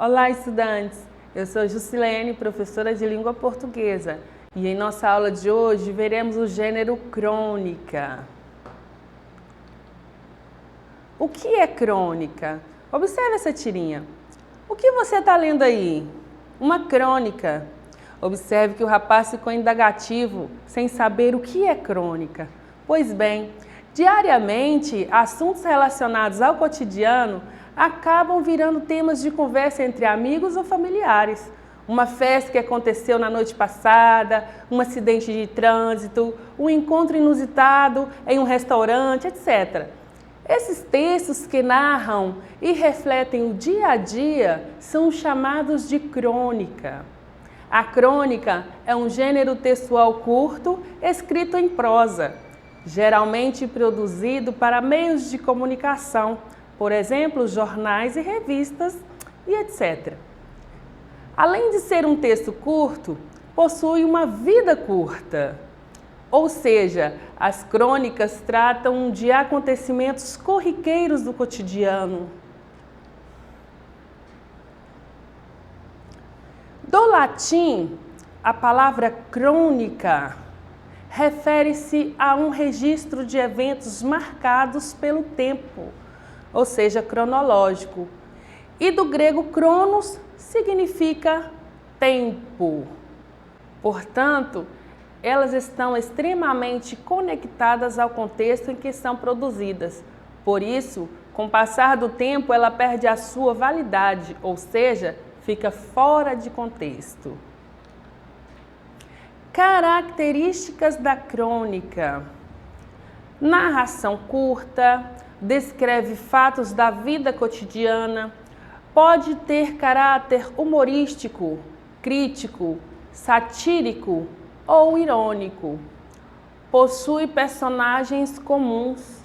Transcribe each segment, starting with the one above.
Olá, estudantes! Eu sou Jusilene, professora de língua portuguesa, e em nossa aula de hoje veremos o gênero crônica. O que é crônica? Observe essa tirinha. O que você está lendo aí? Uma crônica. Observe que o rapaz ficou indagativo, sem saber o que é crônica. Pois bem, diariamente, assuntos relacionados ao cotidiano acabam virando temas de conversa entre amigos ou familiares. Uma festa que aconteceu na noite passada, um acidente de trânsito, um encontro inusitado em um restaurante, etc. Esses textos que narram e refletem o dia a dia são chamados de crônica. A crônica é um gênero textual curto, escrito em prosa, geralmente produzido para meios de comunicação, por exemplo, jornais e revistas e etc. Além de ser um texto curto, possui uma vida curta. Ou seja, as crônicas tratam de acontecimentos corriqueiros do cotidiano. Do latim, a palavra crônica refere-se a um registro de eventos marcados pelo tempo, ou seja, cronológico. E do grego cronos significa tempo. Portanto, elas estão extremamente conectadas ao contexto em que são produzidas. Por isso, com o passar do tempo, ela perde a sua validade, ou seja, fica fora de contexto. Características da crônica: narração curta, descreve fatos da vida cotidiana, pode ter caráter humorístico, crítico, satírico ou irônico, possui personagens comuns,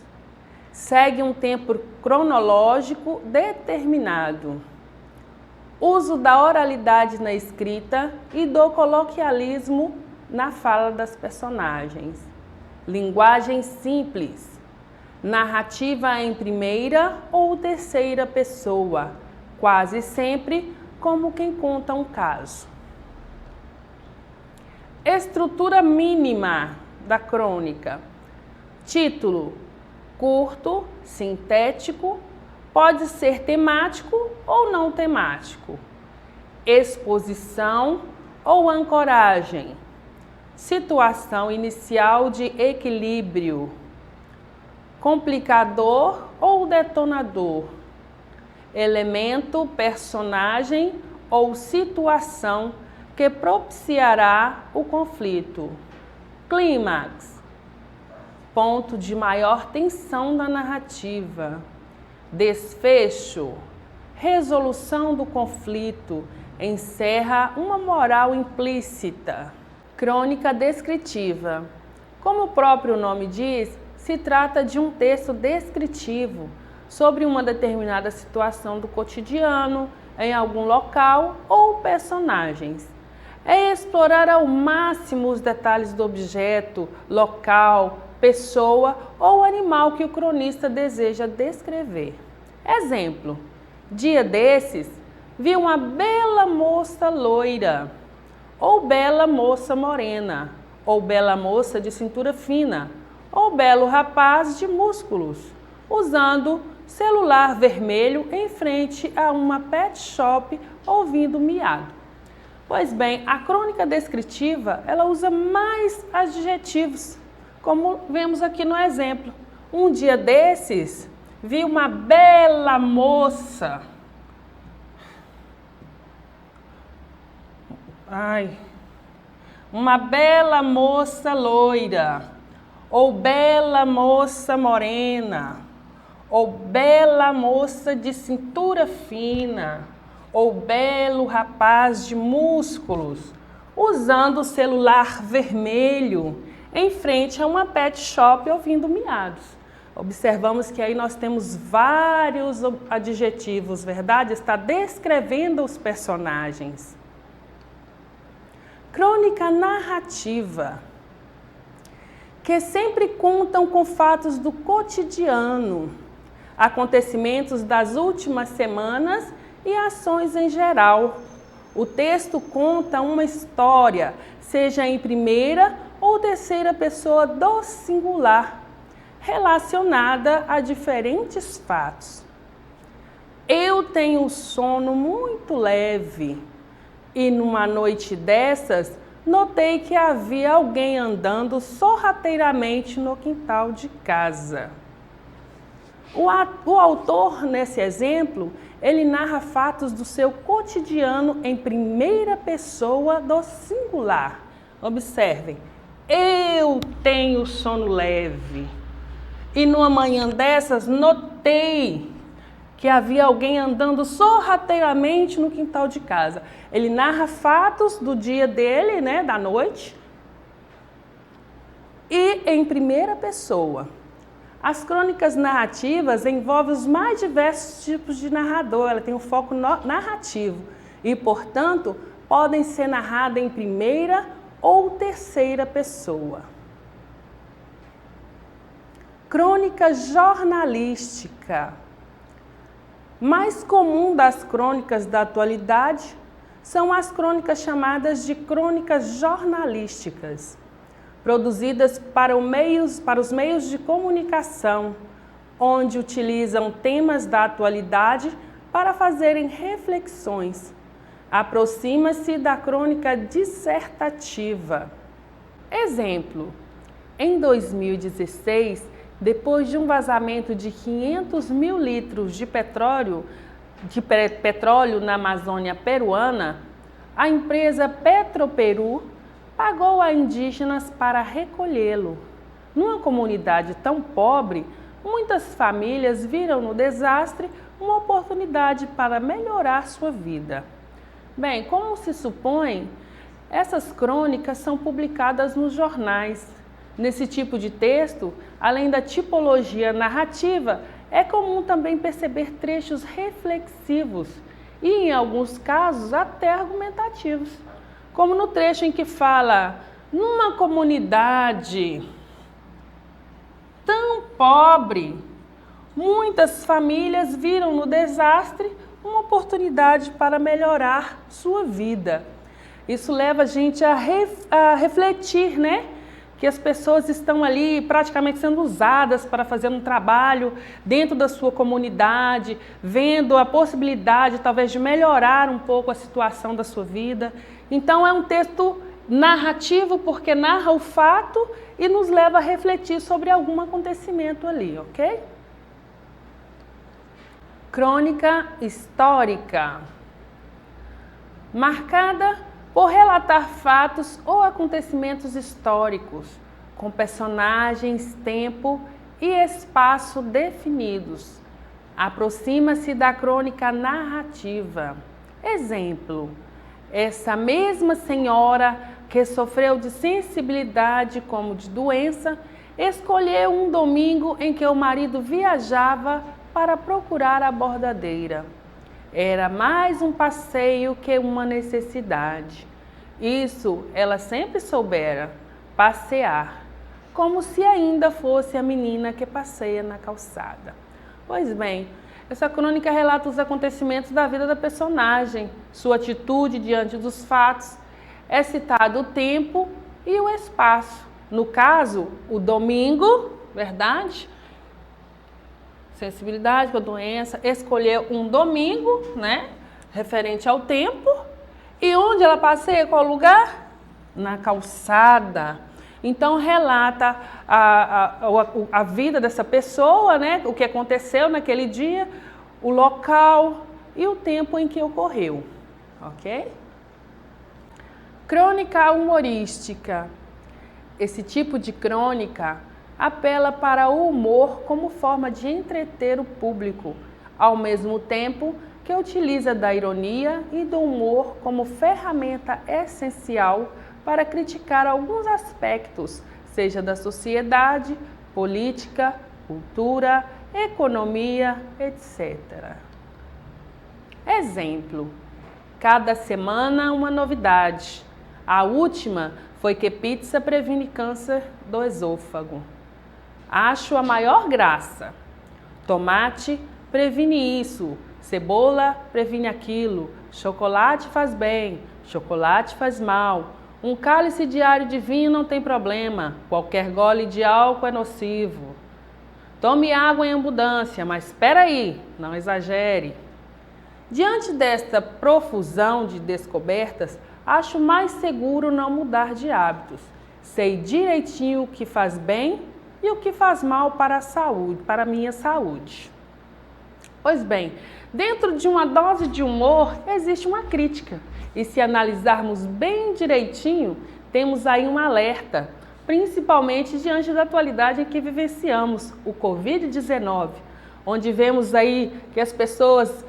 segue um tempo cronológico determinado, uso da oralidade na escrita e do coloquialismo na fala das personagens, linguagem simples, narrativa em primeira ou terceira pessoa, quase sempre como quem conta um caso. Estrutura mínima da crônica: título curto, sintético, pode ser temático ou não temático, exposição ou ancoragem, situação inicial de equilíbrio, complicador ou detonador, elemento, personagem ou situação que propiciará o conflito, clímax, ponto de maior tensão da narrativa, desfecho, resolução do conflito, encerra uma moral implícita. Crônica descritiva: como o próprio nome diz, se trata de um texto descritivo sobre uma determinada situação do cotidiano, em algum local ou personagens. É explorar ao máximo os detalhes do objeto, local, pessoa ou animal que o cronista deseja descrever. Exemplo: dia desses, vi uma bela moça loira, ou bela moça morena, ou bela moça de cintura fina, ou belo rapaz de músculos, usando celular vermelho em frente a uma pet shop ouvindo miado. Pois bem, a crônica descritiva, ela usa mais adjetivos, como vemos aqui no exemplo. Um dia desses, vi uma bela moça. Uma bela moça loira, ou bela moça morena, ou bela moça de cintura fina, ou belo rapaz de músculos, usando o celular vermelho em frente a uma pet shop ouvindo miados. Observamos que aí nós temos vários adjetivos, verdade? Está descrevendo os personagens. Crônica narrativa, que sempre contam com fatos do cotidiano, acontecimentos das últimas semanas e ações em geral. O texto conta uma história, seja em primeira ou terceira pessoa do singular, relacionada a diferentes fatos. Eu tenho sono muito leve e numa noite dessas notei que havia alguém andando sorrateiramente no quintal de casa. O autor, nesse exemplo, ele narra fatos do seu cotidiano em primeira pessoa do singular. Observem, eu tenho sono leve e numa manhã dessas notei que havia alguém andando sorrateiramente no quintal de casa. Ele narra fatos do dia dele, da noite, e em primeira pessoa. As crônicas narrativas envolvem os mais diversos tipos de narrador, ela tem um foco narrativo e, portanto, podem ser narradas em primeira ou terceira pessoa. Crônica jornalística. Mais comum das crônicas da atualidade são as crônicas chamadas de crônicas jornalísticas, produzidas para os meios de comunicação, onde utilizam temas da atualidade para fazerem reflexões. Aproxima-se da crônica dissertativa. Exemplo, em 2016, depois de um vazamento de 500 mil litros de petróleo na Amazônia peruana, a empresa Petroperu pagou a indígenas para recolhê-lo. Numa comunidade tão pobre, muitas famílias viram no desastre uma oportunidade para melhorar sua vida. Bem, como se supõe, essas crônicas são publicadas nos jornais. Nesse tipo de texto, além da tipologia narrativa, é comum também perceber trechos reflexivos e, em alguns casos, até argumentativos. Como no trecho em que fala, numa comunidade tão pobre, muitas famílias viram no desastre uma oportunidade para melhorar sua vida. Isso leva a gente a refletir, que as pessoas estão ali praticamente sendo usadas para fazer um trabalho dentro da sua comunidade, vendo a possibilidade talvez de melhorar um pouco a situação da sua vida. Então é um texto narrativo porque narra o fato e nos leva a refletir sobre algum acontecimento ali, ok? Crônica histórica. Marcada por relatar fatos ou acontecimentos históricos, com personagens, tempo e espaço definidos. Aproxima-se da crônica narrativa. Exemplo, essa mesma senhora que sofreu de sensibilidade como de doença, escolheu um domingo em que o marido viajava para procurar a bordadeira. Era mais um passeio que uma necessidade. Isso ela sempre soubera, passear, como se ainda fosse a menina que passeia na calçada. Pois bem, essa crônica relata os acontecimentos da vida da personagem, sua atitude diante dos fatos. É citado o tempo e o espaço. No caso, o domingo, verdade? Sensibilidade com a doença, escolheu um domingo, referente ao tempo. E onde ela passeia, qual lugar? Na calçada. Então relata a vida dessa pessoa, o que aconteceu naquele dia, o local e o tempo em que ocorreu, ok? Crônica humorística. Esse tipo de crônica apela para o humor como forma de entreter o público, ao mesmo tempo que utiliza da ironia e do humor como ferramenta essencial para criticar alguns aspectos, seja da sociedade, política, cultura, economia, etc. Exemplo: cada semana uma novidade. A última foi que pizza previne câncer do esôfago. Acho a maior graça. Tomate previne isso. Cebola previne aquilo. Chocolate faz bem. Chocolate faz mal. Um cálice diário de vinho não tem problema. Qualquer gole de álcool é nocivo. Tome água em abundância, mas espera aí, não exagere. Diante desta profusão de descobertas, acho mais seguro não mudar de hábitos. Sei direitinho o que faz bem e o que faz mal para a saúde, para a minha saúde. Pois bem, dentro de uma dose de humor existe uma crítica. E se analisarmos bem direitinho, temos aí um alerta, principalmente diante da atualidade em que vivenciamos, o Covid-19, onde vemos aí que as pessoas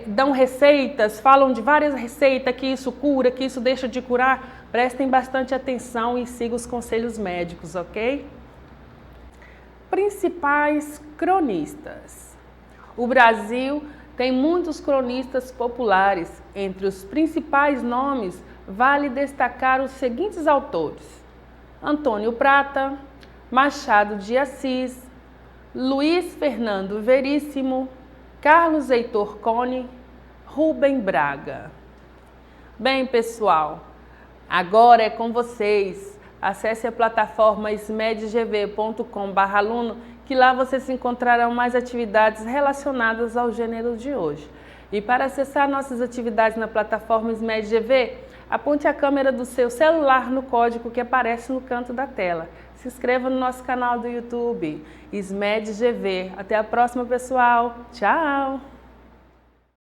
dão receitas, falam de várias receitas, que isso cura, que isso deixa de curar. Prestem bastante atenção e sigam os conselhos médicos, ok? Principais cronistas. O Brasil tem muitos cronistas populares. Entre os principais nomes, vale destacar os seguintes autores: Antônio Prata, Machado de Assis, Luiz Fernando Veríssimo, Carlos Heitor Cone, Rubem Braga. Bem, pessoal, agora é com vocês. Acesse a plataforma smedgv.com/aluno, que lá vocês encontrarão mais atividades relacionadas ao gênero de hoje. E para acessar nossas atividades na plataforma SMedGV, aponte a câmera do seu celular no código que aparece no canto da tela. Se inscreva no nosso canal do YouTube, SMedGV. Até a próxima, pessoal. Tchau!